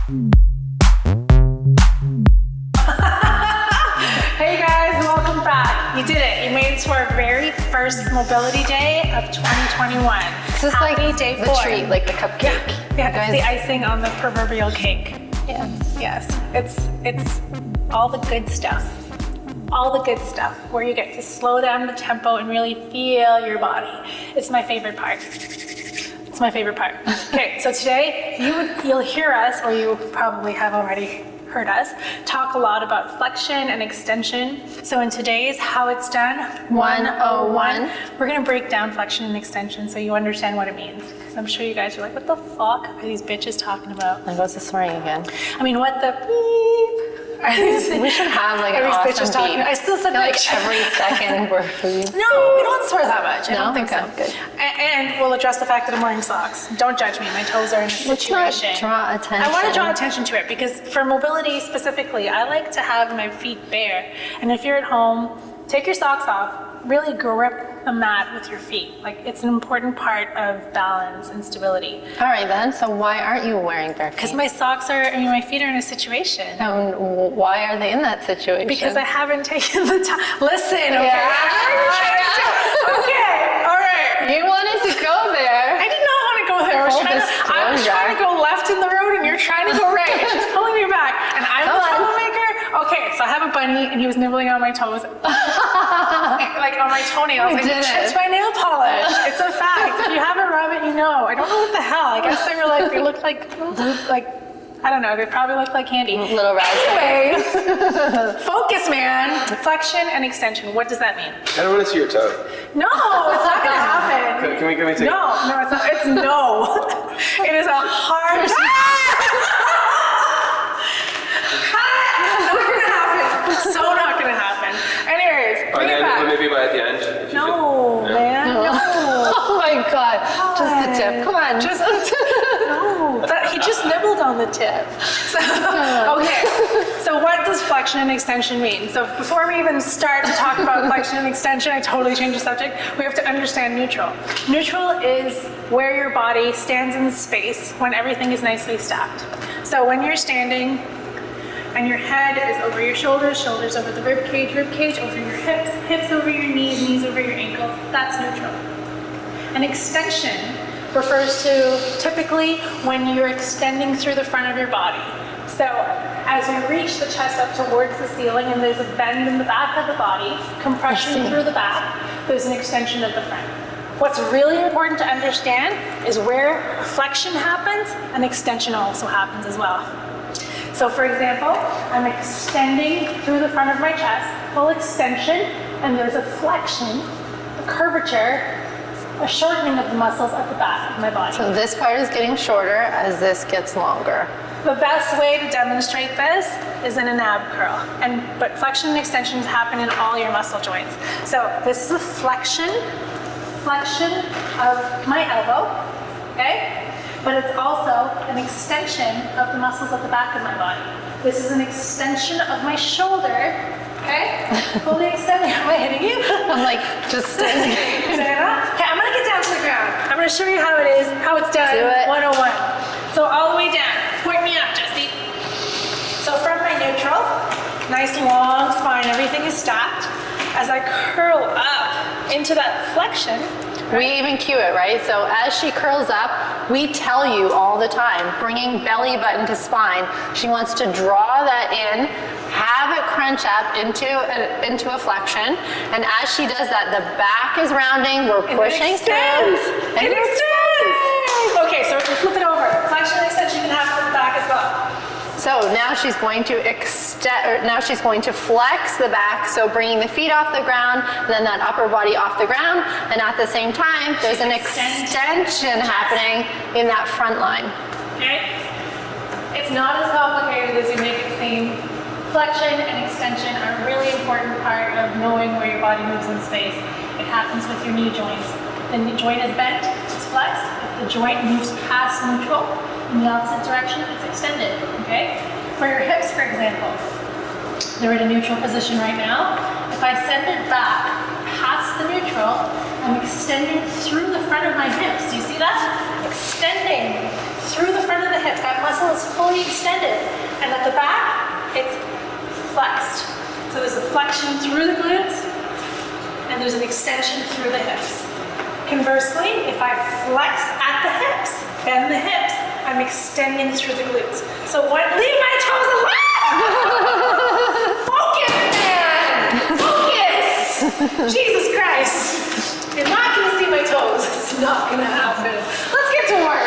Hey guys, welcome back. You did it. You made it to our very first mobility day of 2021. This is Happy like day the 4. treat, like the cupcake. Yeah, Guys. it's the icing on the proverbial cake. Yes. It's all the good stuff. All the good stuff where you get to slow down the tempo and really feel your body. It's my favorite part. It's my favorite part. Okay, so today you'll hear us, or you probably have already heard us, talk a lot about flexion and extension. So in today's How It's Done 101, we're gonna break down flexion and extension so you understand what it means. Because I'm sure you guys are like, what the fuck are these bitches talking about? There goes the swearing again. I mean, what the beep? We should have like an Are these awesome bitches talking? beat. I still said like bitch. every second we're No, we don't swear that much. I don't think Okay, so. good. And we'll address the fact that I'm wearing socks. Don't judge me. My toes are in a situation. Let's not draw attention. I want to draw attention to it because for mobility specifically, I like to have my feet bare. And if you're at home, take your socks off. Really grip the mat with your feet. Like, it's an important part of balance and stability. All right then, so why aren't you wearing bare Because feet? my my feet are in a situation. And why are they in that situation? Because I haven't taken the time. Listen, okay? Yeah. Okay, all right. You wanted to go there. I did not want to go there. I was Full trying disclosure. to go left in the road and you're trying to go right. She's pulling me back. And I'm the troublemaker. Okay, so I have a bunny and he was nibbling on my toes. Like on my toenails. Like, did chips it. my nail polish. It's a fact. If you have a rabbit, you know. I don't know what the hell. I guess they looked like I don't know, they probably look like candy. Little raspberry. Anyways, focus, man. Flexion and extension. What does that mean? I don't want to see your toe. No, it's not gonna happen. Can we take No, it's not. It's no. It is a hard. Not gonna happen. So not gonna happen. Anyways, bring it back. Maybe by the end. If you No, man. No. Oh my god. Just the tip. Come on. Just the tip. No. He just nibbled on the tip. So, okay. So what does flexion and extension mean? So before we even start to talk about flexion and extension, I totally changed the subject. We have to understand neutral. Neutral is where your body stands in space when everything is nicely stacked. So when you're standing and your head is over your shoulders, shoulders over the rib cage over your hips, hips over your knees, knees over your ankles, that's neutral. An extension refers to typically when you're extending through the front of your body. So as you reach the chest up towards the ceiling and there's a bend in the back of the body, compression through the back, there's an extension of the front. What's really important to understand is where flexion happens, an extension also happens as well. So for example, I'm extending through the front of my chest, full extension, and there's a flexion, a curvature, a shortening of the muscles at the back of my body. So this part is getting shorter as this gets longer. The best way to demonstrate this is in an ab curl. But flexion and extensions happen in all your muscle joints. So this is a flexion of my elbow, okay? But it's also an extension of the muscles at the back of my body. This is an extension of my shoulder, okay? Fully extended. Am I hitting you? I'm like, just standing. Okay, I'm gonna get down to the ground. I'm gonna show you how it is, how it's done. Do it. 101. So all the way down. Point me up, Jesse. So from my neutral, nice long spine, everything is stacked. As I curl up into that flexion, We even cue it, right? So as she curls up, we tell you all the time, bringing belly button to spine. She wants to draw that in, have it crunch up into a flexion. And as she does that, the back is rounding, we're pushing through. And it extends. Okay, so we flip it over. Flexion and extension can happen at the back as well. So now she's going to flex the back, so bringing the feet off the ground, then that upper body off the ground, and at the same time, there's an extension happening in that front line. Okay? It's not as complicated as you make it seem. Flexion and extension are a really important part of knowing where your body moves in space. It happens with your knee joints. The knee joint is bent, it's flexed. If the joint moves past neutral, in the opposite direction, it's extended, okay? For your hips, for example, they're in a neutral position right now. If I send it back past the neutral, I'm extending through the front of my hips. Do you see that? Extending through the front of the hips. That muscle is fully extended. And at the back, it's flexed. So there's a flexion through the glutes, and there's an extension through the hips. Conversely, if I flex at the hips, bend the hips, I'm extending through the glutes. So what? Leave my toes alone! Focus, man! Focus! Jesus Christ! You're not gonna see my toes. It's not gonna happen. Let's get to work.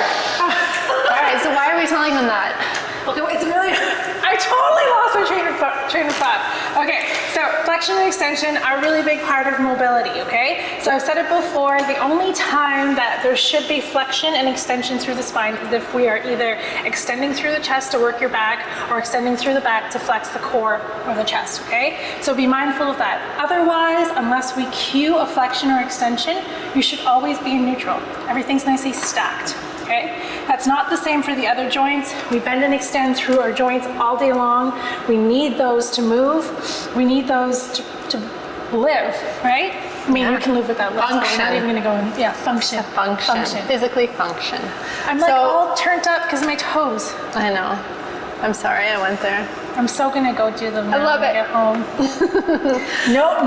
All right, so why are we telling them that? Okay, well, it's really, I totally lost my train of thought. Okay, so flexion and extension are a really big part of mobility, okay? So I've said it before, the only time that there should be flexion and extension through the spine is if we are either extending through the chest to work your back or extending through the back to flex the core or the chest, okay? So be mindful of that. Otherwise, unless we cue a flexion or extension, you should always be in neutral. Everything's nicely stacked. Okay? That's not the same for the other joints. We bend and extend through our joints all day long. We need those to move. We need those to live, right? I mean, you can live without lift. Function. We're not even going to go in. Yeah, function. Function. Physically function. I'm like all turned up because of my toes. I know. I'm sorry I went there. I'm so going to go do them now I love when it. I get home.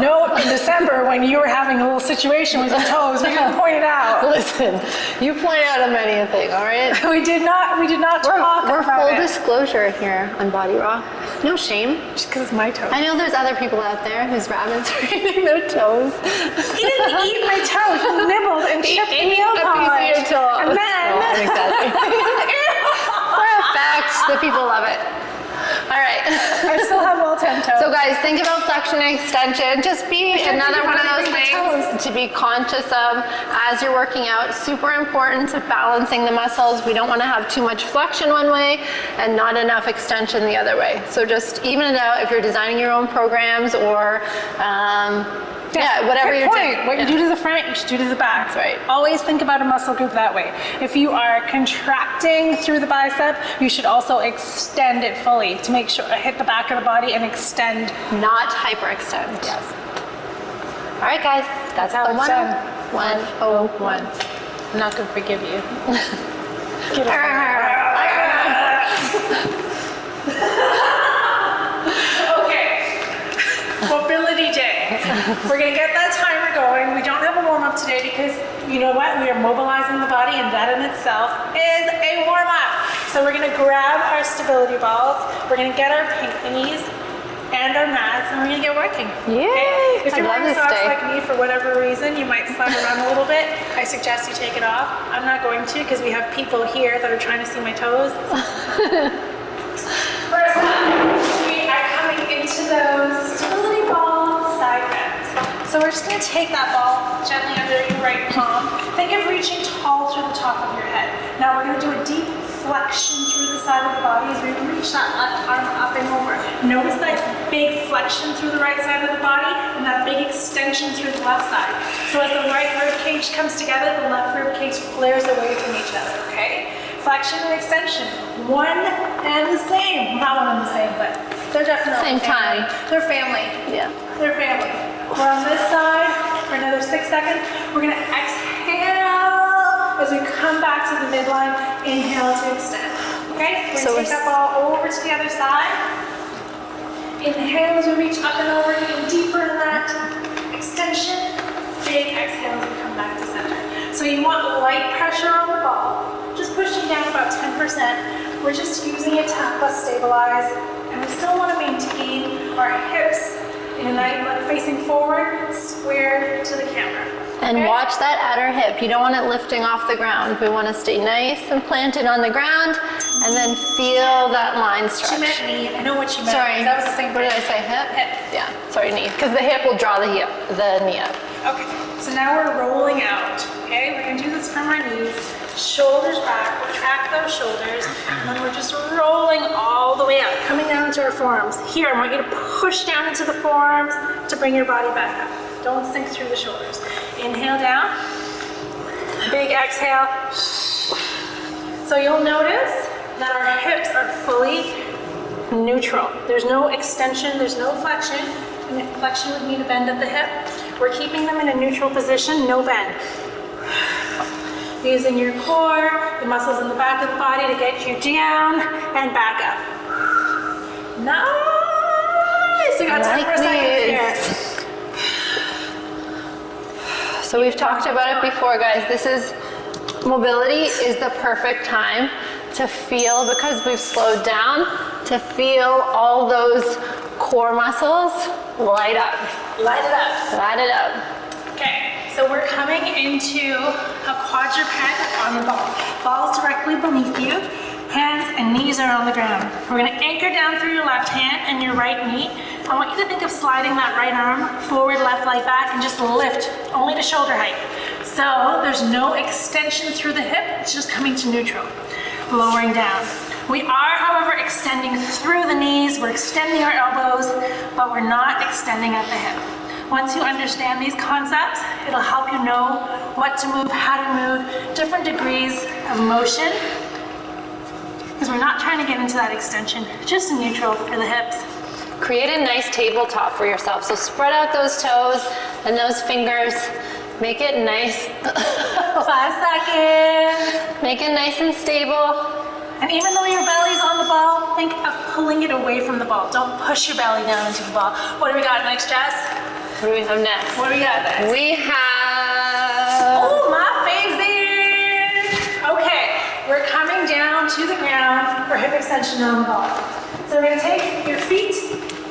No, in December when you were having a little situation with your toes, we didn't point it out. Listen, you point out a many a thing, all right? We did not talk We're about full it. disclosure here on BodyRock. No shame. Just because it's my toes. I know there's other people out there whose rabbits are eating their toes. He didn't eat my toe. He nibbled and chipped the nail a piece of your polish. toe. And then, No, exactly. For a fact, the people love it. All right. I still have all 10 toes. So guys, think about flexion and extension. Just be another one of those toes. things to be conscious of as you're working out. Super important to balancing the muscles. We don't want to have too much flexion one way and not enough extension the other way. So just even it out if you're designing your own programs or whatever you're doing. What you do to the front, you should do to the back. That's right. Always think about a muscle group that way. If you are contracting through the bicep, you should also extend it fully to make sure hit the back of the body and extend. Not hyperextend. Yes. All right, guys. That's how the it's done. 101. I'm not gonna forgive you. Get Okay. Mobility day. We're gonna get that timer going. We don't have a warm up today because you know what? We are mobilizing the body, and that in itself is a warm up. So we're gonna grab our stability balls. We're gonna get our pink knees and our mats, and we're gonna get working. Yay! Okay? If I you're love wearing this socks day. like me for whatever reason, you might slide around a little bit. I suggest you take it off. I'm not going to because we have people here that are trying to see my toes. First up, we are coming into those stability ball side bends. So we're just going to take that ball gently under your right palm. Think of reaching tall through the top of your head. Now we're going to do a deep flexion through the side of the body as we reach that left arm up and over. Notice that big flexion through the right side of the body and that big extension through the left side. So as the right rib cage comes together, the left rib cage flares away from each other, okay? Flexion and extension, one and the same. Not one and the same, but they're definitely Same family. time. They're family. Yeah. They're family. We're on this side for another 6 seconds. We're gonna exhale as we come back to the midline. Inhale to extend. Okay? We're gonna take that ball over to the other side. Inhale as we reach up and over, getting deeper in that extension. Big exhale as we come back to center. So you want light pressure on the ball. Just pushing down about 10%. We're just using it to help us stabilize. And we still want to maintain our hips in a nice, like facing forward, square to the camera. And Okay? watch that outer hip. You don't want it lifting off the ground. We want to stay nice and planted on the ground and then feel that line She stretch. meant knee. I know what she meant. Sorry. That was the same What did I thing. say? Hip? Hip. Yeah. Sorry, knee. Because the hip will draw the knee up. Okay, so now we're rolling out. Okay, we're gonna do this from our knees, shoulders back, retract those shoulders, and then we're just rolling all the way up, coming down into our forearms. Here, I want you to push down into the forearms to bring your body back up. Don't sink through the shoulders. Inhale down, big exhale. So you'll notice that our hips are fully neutral. There's no extension, there's no flexion. And if flexion would mean a bend at the hip, we're keeping them in a neutral position, no bend. using your core, the muscles in the back of the body to get you down and back up. Nice! We got 10 more seconds here. So we've talked about it before, guys. Mobility is the perfect time to feel, because we've slowed down, to feel all those core muscles light up. Light it up. Light it up. Okay, so we're coming into a quadruped on the ball. Ball's directly beneath you. Hands and knees are on the ground. We're gonna anchor down through your left hand and your right knee. I want you to think of sliding that right arm forward, left leg back, and just lift only to shoulder height. So there's no extension through the hip, it's just coming to neutral, lowering down. We are, however, extending through the knees, we're extending our elbows, but we're not extending at the hip. Once you understand these concepts, it'll help you know what to move, how to move, different degrees of motion, because we're not trying to get into that extension, just neutral for the hips. Create a nice tabletop for yourself. So spread out those toes and those fingers. Make it nice. 5 seconds. Make it nice and stable. And even though your belly's on the ball, think of pulling it away from the ball. Don't push your belly down into the ball. What do we got next, Jess? What do we have next? What do we got next? We have... Oh, my faves. Okay, we're coming down to the ground for hip extension on the ball. So we're gonna take your feet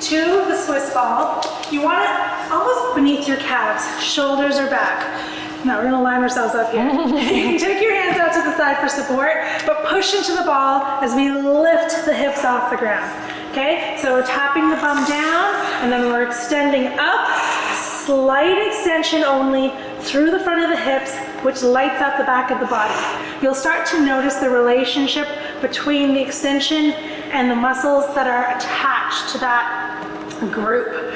to the Swiss ball. You want it almost beneath your calves. Shoulders are back. Now we're gonna line ourselves up here. You can take your hands out to the side for support, but push into the ball as we lift the hips off the ground. Okay, so we're tapping the bum down, and then we're extending up. Slight extension only through the front of the hips, which lights up the back of the body. You'll start to notice the relationship between the extension and the muscles that are attached to that group.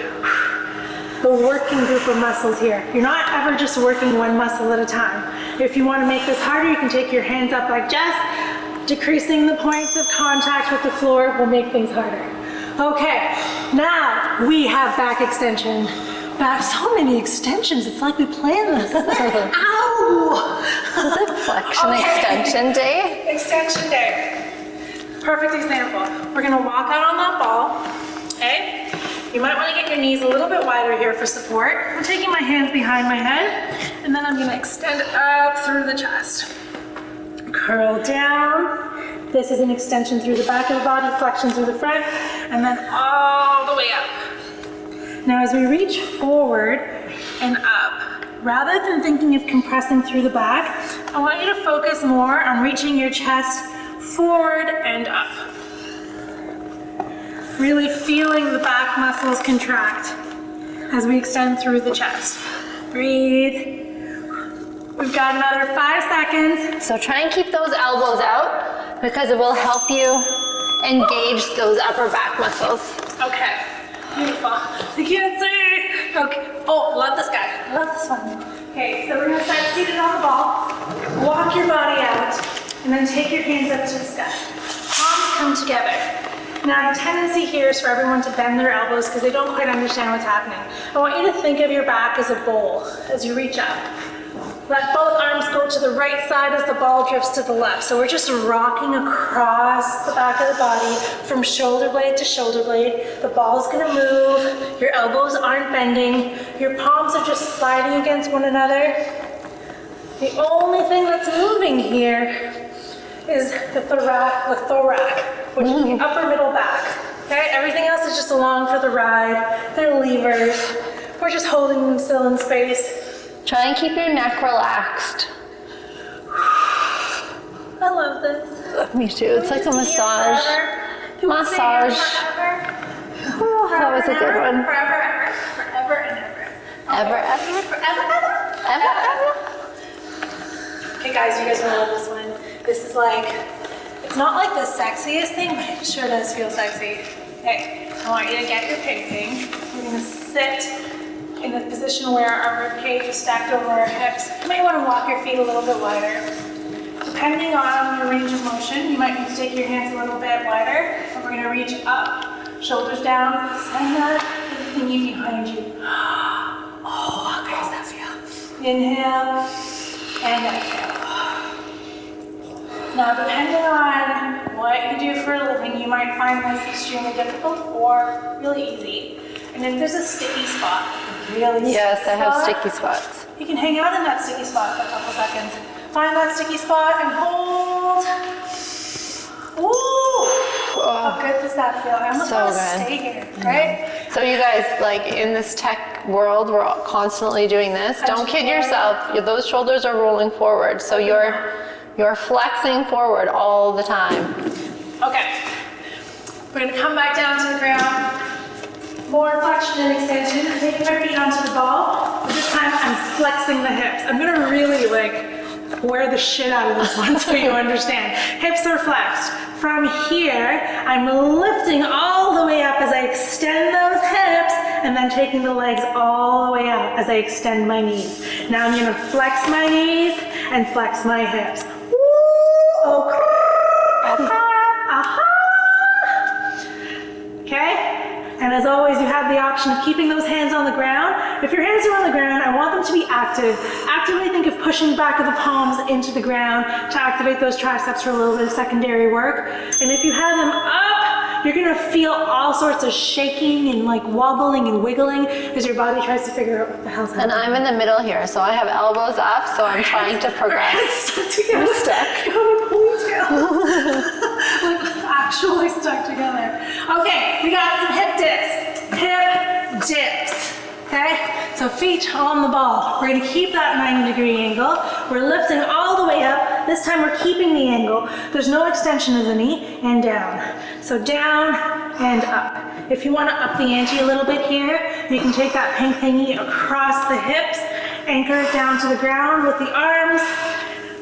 The working group of muscles here. You're not ever just working one muscle at a time. If you want to make this harder, you can take your hands up like Jess. Decreasing the points of contact with the floor will make things harder. Okay, now we have back extension. Back, so many extensions, it's like we planned this. Ow! Is it flexion extension day? Extension day. Perfect example. We're gonna walk out on that ball, okay? You might want to get your knees a little bit wider here for support. I'm taking my hands behind my head, and then I'm going to extend up through the chest. Curl down. This is an extension through the back of the body, flexion through the front, and then all the way up. Now as we reach forward and up, rather than thinking of compressing through the back, I want you to focus more on reaching your chest forward and up. Really feeling the back muscles contract as we extend through the chest. Breathe. We've got another 5 seconds. So try and keep those elbows out, because it will help you engage those upper back muscles. Okay, beautiful. You can't see. Okay. Oh, love this guy. Love this one. Okay, so we're gonna start seated on the ball. Walk your body out, and then take your hands up to the sky. Palms come together. Now, the tendency here is for everyone to bend their elbows because they don't quite understand what's happening. I want you to think of your back as a bowl as you reach up. Let both arms go to the right side as the ball drifts to the left. So we're just rocking across the back of the body from shoulder blade to shoulder blade. The ball's gonna move. Your elbows aren't bending. Your palms are just sliding against one another. The only thing that's moving here is the thorax, which is the upper middle back. Okay, everything else is just along for the ride. They're levers. We're just holding them still in space. Try and keep your neck relaxed. I love this. Me too. It's like a massage. Massage. Oh, that was a good one. Forever, ever, forever and ever. Ever, ever. Forever, ever. Ever, ever. Okay guys, you guys will love this one. This is like, it's not like the sexiest thing, but it sure does feel sexy. Okay, I want you to get your pig thing. We're gonna sit in the position where our rib cage is stacked over our hips. You might want to walk your feet a little bit wider. Depending on your range of motion, you might need to take your hands a little bit wider. And we're gonna reach up, shoulders down, send that thingy behind you. Oh, how good does that feel? Inhale and exhale. Now, depending on what you do for a living, you might find this extremely difficult or really easy. And if there's a sticky spot, really Yes, I have sticky sticky spots. you can hang out in that sticky spot for a couple seconds. Find that sticky spot and hold. Ooh, how good does that feel? I almost So want to good. stay here, right? So you guys, like in this tech world, we're all constantly doing this. Don't kid yourself. Those shoulders are rolling forward, so you're flexing forward all the time. Okay. We're gonna come back down to the ground. More flexion and extension. Taking my feet onto the ball. But this time I'm flexing the hips. I'm gonna really wear the shit out of this one so you understand. Hips are flexed. From here, I'm lifting all the way up as I extend those hips and then taking the legs all the way out as I extend my knees. Now I'm gonna flex my knees and flex my hips. Woo! Okay? And as always, you have the option of keeping those hands on the ground. If your hands are on the ground, I want them to be active. Actively think of pushing back of the palms into the ground to activate those triceps for a little bit of secondary work. And if you have them up, you're gonna feel all sorts of shaking and like wobbling and wiggling as your body tries to figure out what the hell's happening. And I'm in the middle here, so I have elbows up, so I'm trying to progress. Stuck together. I'm stuck. You have a ponytail. Like actually stuck together. Okay, we got some hip dips. Hip dips. Okay? So feet on the ball. We're gonna keep that 90-degree angle. We're lifting all the way up. This time we're keeping the angle. There's no extension of the knee, and down. So down and up. If you wanna up the ante a little bit here, you can take that pink thingy across the hips, anchor it down to the ground with the arms,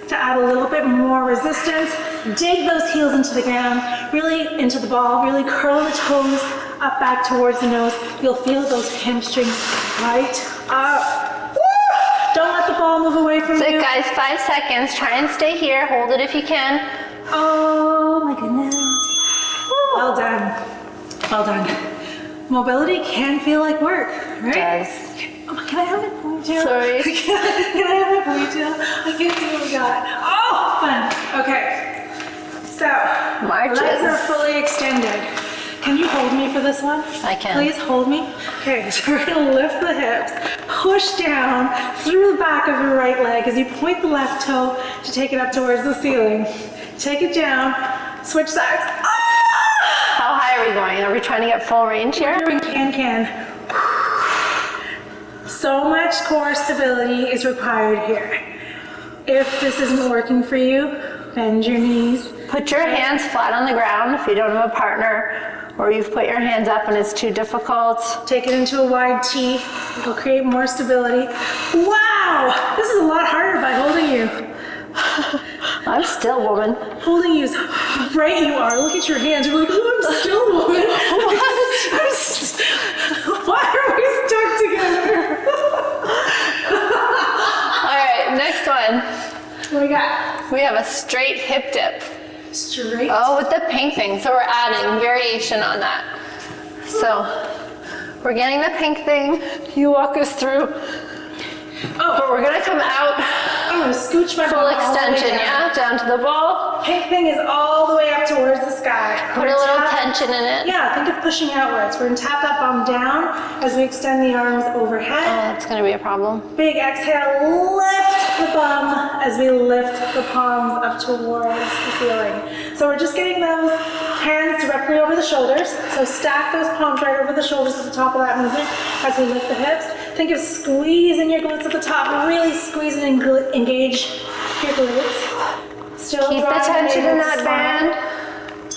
to add a little bit more resistance. Dig those heels into the ground, really into the ball, really curl the toes up back towards the nose. You'll feel those hamstrings right up. Woo! Don't let the ball move away from So you. guys, 5 seconds. Try and stay here. Hold it if you can. Oh my goodness. Well done. Well done. Mobility can feel like work, right? It does. Oh, can I have my ponytail? Sorry. Can I have my ponytail? I can't see what we got. Oh, fun. Okay. So, Marches. legs are fully extended. Can you hold me for this one? I can. Please hold me. Okay, so we're gonna lift the hips, push down through the back of your right leg as you point the left toe to take it up towards the ceiling. Take it down, switch sides. Ah! How high are we going? Are we trying to get full range here? We're doing can. So much core stability is required here. If this isn't working for you, bend your knees. Put your hands flat on the ground if you don't have a partner, or you've put your hands up and it's too difficult. Take it into a wide T. It'll create more stability. Wow! This is a lot harder by holding you. I'm still woman. Holding you is right you are. Look at your hands. You're like, oh, I'm still woman. Why are we stuck together? All right, next one. What we got? We have a straight hip dip. Straight. Oh, with the pink thing. So we're adding variation on that. So we're getting the pink thing. You walk us through. Oh, But we're gonna come out I'm gonna scooch my full ball all the way extension, down. yeah? Down to the ball. Pink thing is all the way up towards the sky. Put a little tension in it. Yeah, think of pushing outwards. We're gonna tap that bum down as we extend the arms overhead. Oh, that's gonna be a problem. Big exhale, lift the bum as we lift the palms up towards the ceiling. So we're just getting those hands directly over the shoulders. So stack those palms right over the shoulders at the top of that movement as we lift the hips. Think of squeezing your glutes at the top, really squeeze and engage your glutes. Still Keep the driving tension in the that spine. band.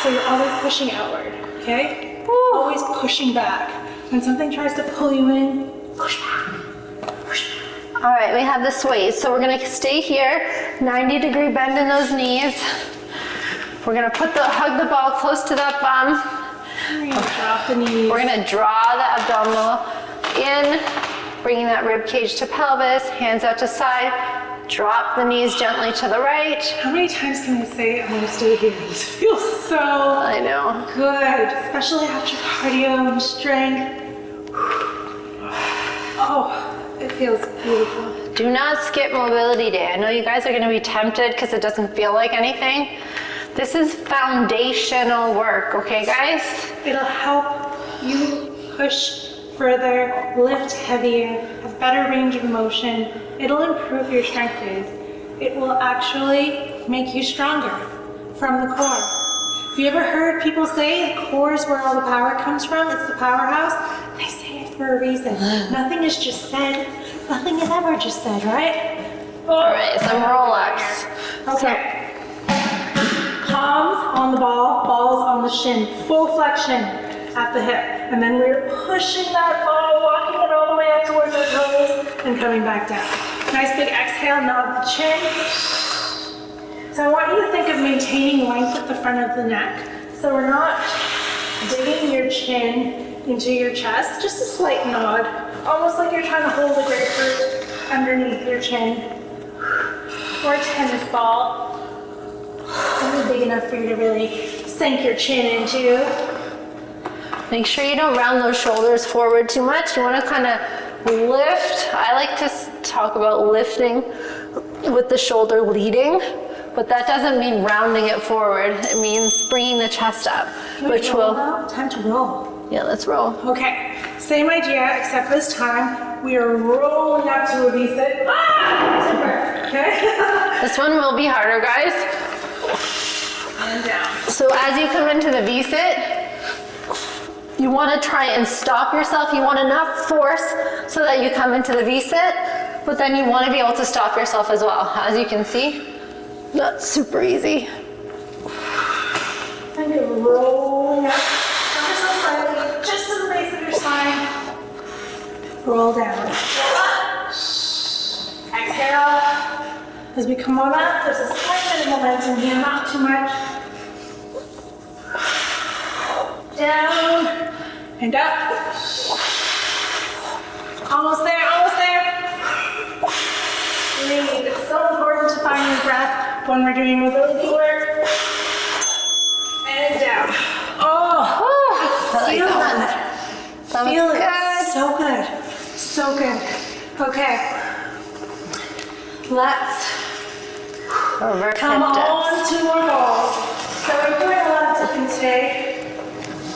So you're always pushing outward, okay? Always pushing back. When something tries to pull you in, push back. Push back. All right, we have the sways. So we're gonna stay here, 90-degree bend in those knees. We're gonna hug the ball close to that bum. We're gonna drop the knees. We're gonna draw the abdominal in, bringing that rib cage to pelvis, hands out to side. Drop the knees gently to the right. How many times can I say I'm gonna stay here? It feels so I know. good, especially after cardio and strength. Oh, it feels beautiful. Do not skip mobility day. I know you guys are gonna be tempted because it doesn't feel like anything. This is foundational work, okay guys? It'll help you push further, lift heavier, have better range of motion. It'll improve your strength days. It will actually make you stronger from the core. Have you ever heard people say the core is where all the power comes from? It's the powerhouse? They say it for a reason. Nothing is just said. Nothing is ever just said, right? All right, some roll-ups. Okay. Palms on the ball, balls on the shin. Full flexion at the hip. And then we're pushing that ball, walking it all the way up towards our toes, and coming back down. Nice big exhale, nod the chin. So I want you to think of maintaining length at the front of the neck. So we're not digging your chin into your chest, just a slight nod. Almost like you're trying to hold a grapefruit underneath your chin. Or a tennis ball. Something big enough for you to really sink your chin into. Make sure you don't round those shoulders forward too much. You want to kind of lift. I like to talk about lifting with the shoulder leading, but that doesn't mean rounding it forward. It means bringing the chest up, which will... Time to roll. Yeah, let's roll. Okay, same idea, except this time we are rolling up to a V-sit. Ah! Super. Okay? This one will be harder, guys. And down. So as you come into the V-sit, you want to try and stop yourself. You want enough force so that you come into the V-sit, but then you want to be able to stop yourself as well. As you can see, that's super easy. And you're rolling up ever so slightly, just to the base of your spine. Roll down. Exhale. As we come on up, there's a slight bit of momentum here, not too much. Down and up. Almost there, almost there. Breathe. It's so important to find your breath when we're doing mobility work. And down. Oh, I like feel that that. That Feel was it. good. So good. So good. Okay. Let's Reverse come hip dips. on to our balls. So we're doing a lot of dipping today.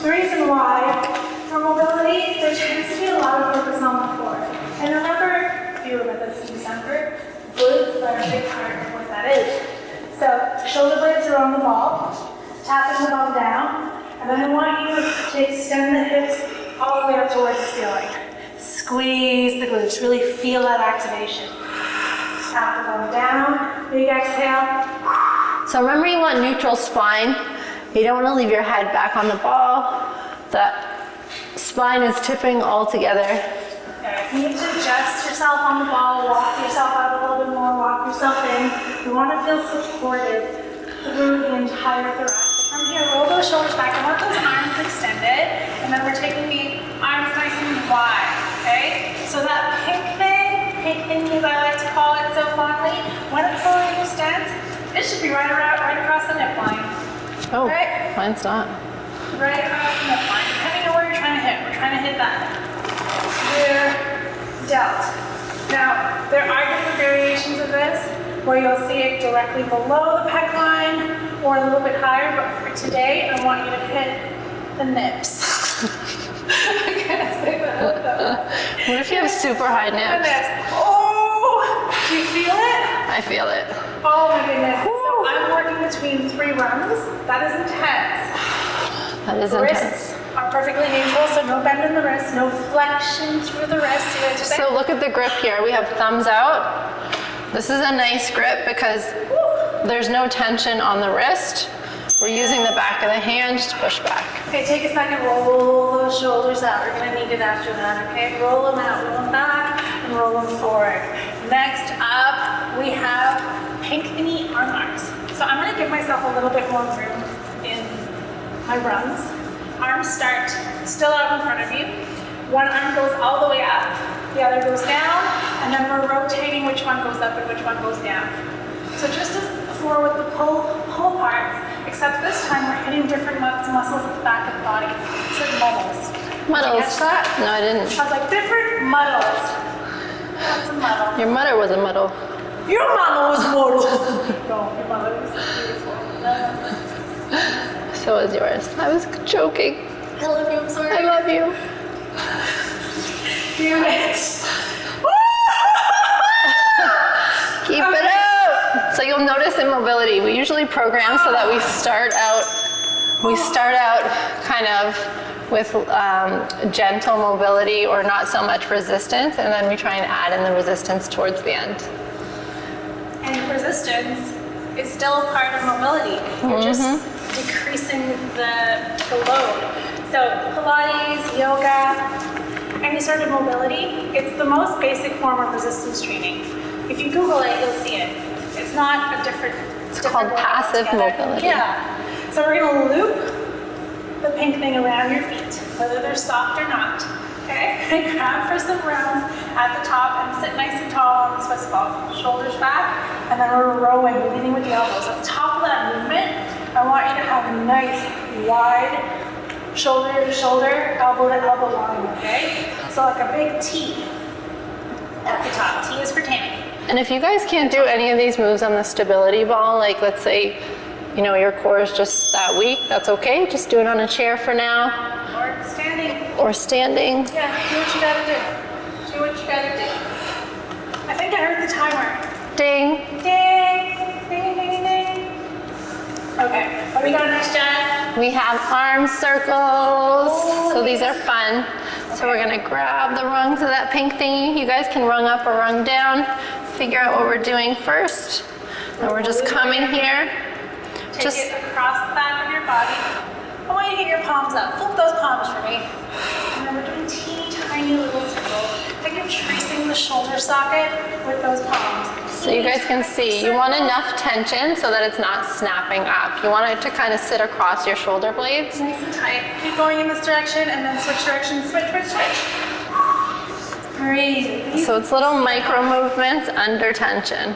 The reason why, for mobility, there tends to be a lot of focus on the core. And remember, if you were with us in December, glutes are a big part of what that is. So shoulder blades are on the ball, tapping the ball down, and then I want you to extend the hips all the way up towards the ceiling. Squeeze the glutes, really feel that activation. Tap the ball down, big exhale. So remember, you want neutral spine. You don't want to leave your head back on the ball. That spine is tipping all together. Okay, if you need to adjust yourself on the ball, walk yourself out a little bit more, walk yourself in. You want to feel supported through the entire thoracic. From here, roll those shoulders back. I want those arms extended, and then we're taking the arms nice and wide, okay? So that pink thing, as I like to call it so fondly, when it fully extends, it should be right across the nip line. Oh, Right. mine's not. Right across the nip line, depending on where you're trying to hit. We're trying to hit that rear delt. Now, there are different variations of this where you'll see it directly below the pec line or a little bit higher, but for today, I want you to hit the nips. I can't say that. What if you have super high The nips? nips. Oh! Do you feel it? I feel it. Oh my goodness. So I'm working between 3 rungs. That is intense. That is Wrists intense. are perfectly neutral, so no bend in the wrist, no flexion through the wrist. See what I'm saying? So look at the grip here. We have thumbs out. This is a nice grip because there's no tension on the wrist. We're using the back of the hand to push back. Okay, take a second, roll those shoulders out. We're gonna need it after that, okay? Roll them out, roll them back, and roll them forward. Next up, we have pink knee arm bars. So I'm gonna give myself a little bit more room in my runs. Arms start still out in front of you. One arm goes all the way up, the other goes down, and then we're rotating which one goes up and which one goes down. So just as before with the pull parts, except this time we're hitting different muscles at the back of the body. It's like muddles. Did you Muddles. catch that? No, I didn't. I was like, different muddles. That's a muddle. Your mother was a muddle. Your mama was mortal. No, your mother was beautiful. So was yours. I was joking. I love you, I'm sorry. I love you. Damn it. Keep it up. So you'll notice in mobility, we usually program so that we start out kind of with gentle mobility or not so much resistance, and then we try and add in the resistance towards the end. And resistance is still a part of mobility. You're just decreasing the load. So Pilates, yoga, any sort of mobility, it's the most basic form of resistance training. If you Google it, you'll see it. It's not a different. It's called workout passive altogether. mobility. Yeah. So we're gonna loop the pink thing around your feet, whether they're soft or not. Okay? And grab for some rounds at the top and sit nice and tall on the Swiss ball. Shoulders back, and then we're rowing, leading with the elbows. At the top of that movement, I want you to have a nice, wide shoulder to shoulder, elbow to elbow line, okay? So like a big T at the top. T is for Tammy. And if you guys can't do any of these moves on the stability ball, like let's say, you know, your core is just that weak, that's okay. Just do it on a chair for now. Or standing. Or standing. Yeah, do what you gotta do. Do what you gotta do. I think I heard the timer. Ding. Ding, ding, ding, ding. Okay, what do we got next, Jen? We have arm circles. So these are fun. So we're gonna grab the rungs of that pink thingy. You guys can rung up or rung down. Figure out what we're doing first. And we're just coming here. Take it across the back of your body. I want you to get your palms up. Flip those palms for me. And then we're doing teeny tiny little circles. Like you're tracing the shoulder socket with those palms. So you guys can see, you want enough tension so that it's not snapping up. You want it to kind of sit across your shoulder blades. Nice and tight. Keep going in this direction and then switch direction. Switch, switch, switch. Breathe. So it's little micro movements under tension.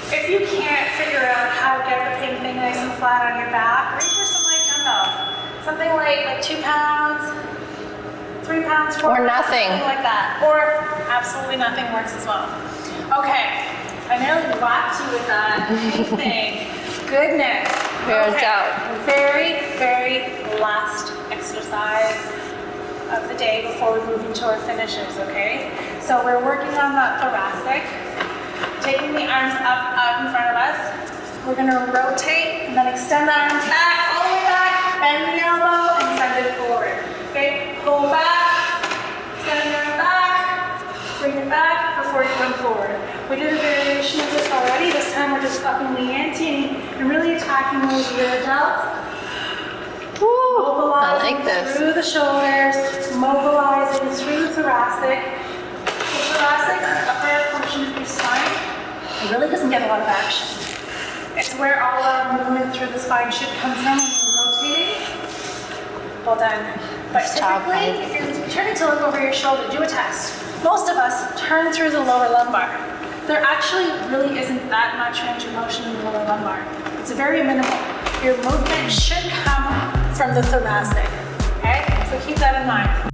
If you can't figure out how to get the pink thing nice and flat on your back, reach for some light dumbbells. Something like 2 pounds, 3 pounds, 4 Or pounds, nothing. something like that. Or absolutely nothing works as well. Okay, I nearly whacked you with that pink thing. Goodness. We are Okay. down. Very, very last exercise of the day before we move into our finishes, okay? So we're working on that thoracic. Taking the arms up in front of us. We're gonna rotate and then extend the arms back, all the way back, bend the elbow and send it forward. Okay, pull back, send your arm back, bring it back before you come forward. We did a variation of this already. This time we're just upping the ante and really attacking those rear delts. Mobilizing I like this. through the shoulders, mobilizing through the thoracic. The thoracic, upper portion of your spine, it really doesn't get a lot of action. It's where all our movement through the spine should come from when we're rotating. Well done. But job, typically, if you're turning to look over your shoulder, do a test. Most of us turn through the lower lumbar. There actually really isn't that much range of motion in the lower lumbar. It's very minimal. Your movement should come from the thoracic. Okay? So keep that in mind.